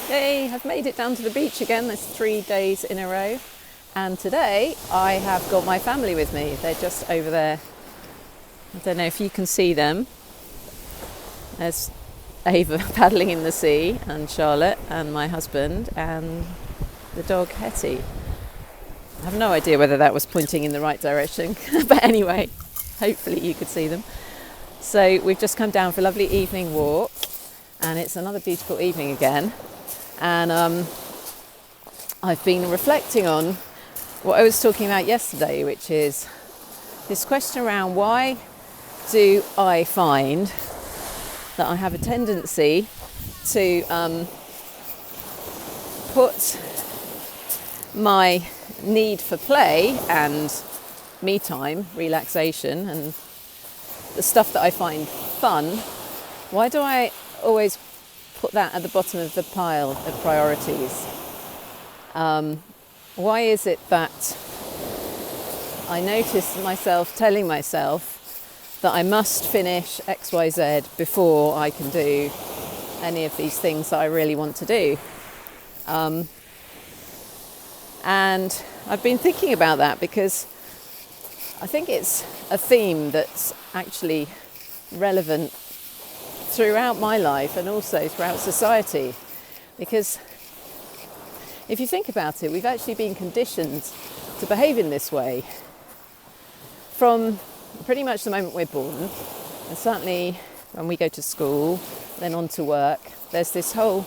Yay, I've made it down to the beach again. There's 3 days in a row. And today I have got my family with me. They're just over there. I don't know if you can see them. There's Ava paddling in the sea, and Charlotte, and my husband, and the dog Hetty. I have no idea whether that was pointing in the right direction. But anyway, hopefully you could see them. So we've just come down for a lovely evening walk. And it's another beautiful evening again. And I've been reflecting on what I was talking about yesterday, which is this question around why do I find that I have a tendency to put my need for play and me time, relaxation, and the stuff that I find fun, why do I always put that at the bottom of the pile of priorities? Why is it that I notice myself telling myself that I must finish XYZ before I can do any of these things that I really want to do? And I've been thinking about that because I think it's a theme that's actually relevant throughout my life and also throughout society, because if you think about it, we've actually been conditioned to behave in this way from pretty much the moment we're born, and certainly when we go to school, then on to work. There's this whole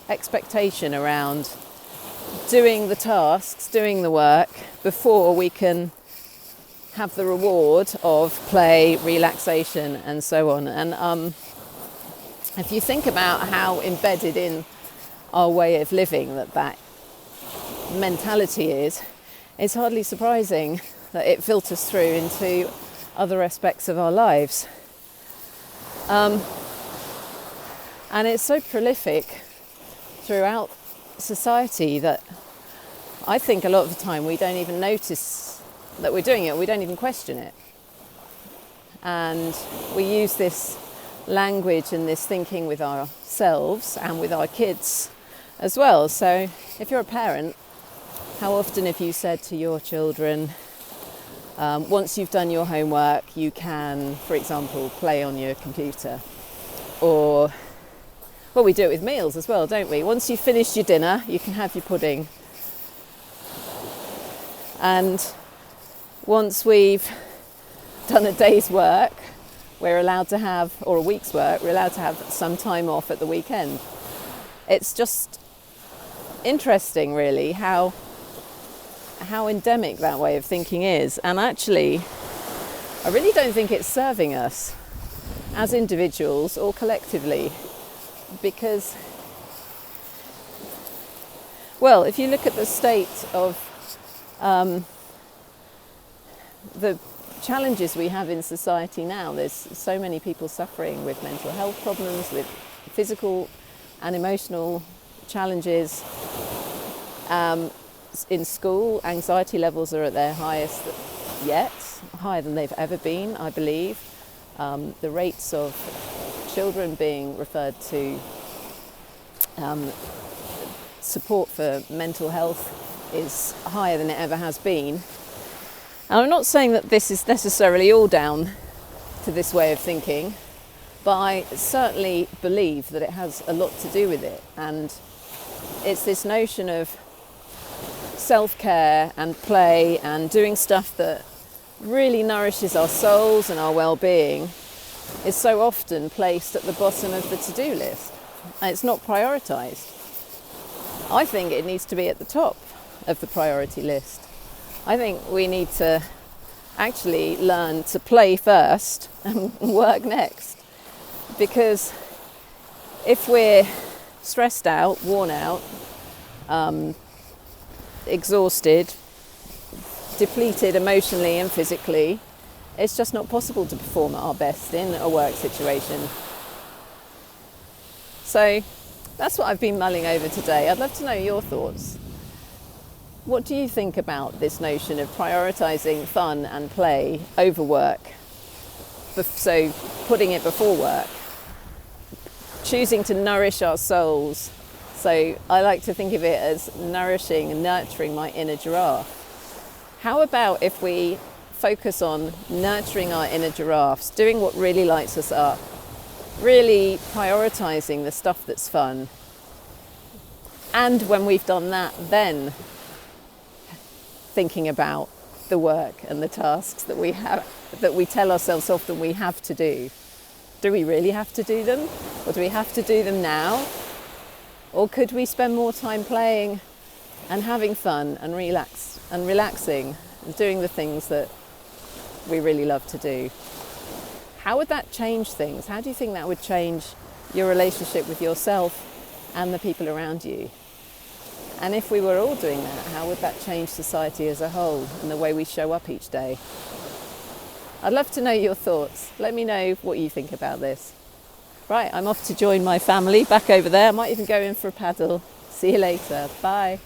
expectation around doing the tasks, doing the work before we can have the reward of play, relaxation, and so on. And if you think about how embedded in our way of living that mentality is, it's hardly surprising that it filters through into other aspects of our lives. And it's so prolific throughout society that I think a lot of the time we don't even notice that we're doing it, we don't even question it. And we use this language and this thinking with ourselves and with our kids as well. So if you're a parent, how often have you said to your children, once you've done your homework, you can, for example, play on your computer? Or, well, we do it with meals as well, don't we? Once you've finished your dinner, you can have your pudding. And once we've done a day's work, we're allowed to have, or a week's work, we're allowed to have some time off at the weekend. It's just interesting, really, how endemic that way of thinking is. And actually, I really don't think it's serving us as individuals or collectively, because, well, if you look at the state of the challenges we have in society now, there's so many people suffering with mental health problems, with physical and emotional challenges. In school, anxiety levels are at their highest yet, higher than they've ever been, I believe. The rates of children being referred to support for mental health is higher than it ever has been. And I'm not saying that this is necessarily all down to this way of thinking, but I certainly believe that it has a lot to do with it. And it's this notion of self-care and play and doing stuff that really nourishes our souls and our well-being is so often placed at the bottom of the to-do list. And it's not prioritised. I think it needs to be at the top of the priority list. I think we need to actually learn to play first and work next. Because if we're stressed out, worn out, exhausted, depleted emotionally and physically, it's just not possible to perform at our best in a work situation. So that's what I've been mulling over today. I'd love to know your thoughts. What do you think about this notion of prioritising fun and play over work? So putting it before work. choosing to nourish our souls. So I like to think of it as nourishing and nurturing my inner giraffe. How about if we focus on nurturing our inner giraffes, doing what really lights us up, really prioritising the stuff that's fun, and when we've done that, then thinking about the work and the tasks that we have, that we tell ourselves often we have to do. Do we really have to do them? Or do we have to do them now? Or could we spend more time playing and having fun and relaxing and doing the things that we really love to do? How would that change things? How do you think that would change your relationship with yourself and the people around you? And if we were all doing that, how would that change society as a whole and the way we show up each day? I'd love to know your thoughts. Let me know what you think about this. Right, I'm off to join my family back over there. I might even go in for a paddle. See you later. Bye.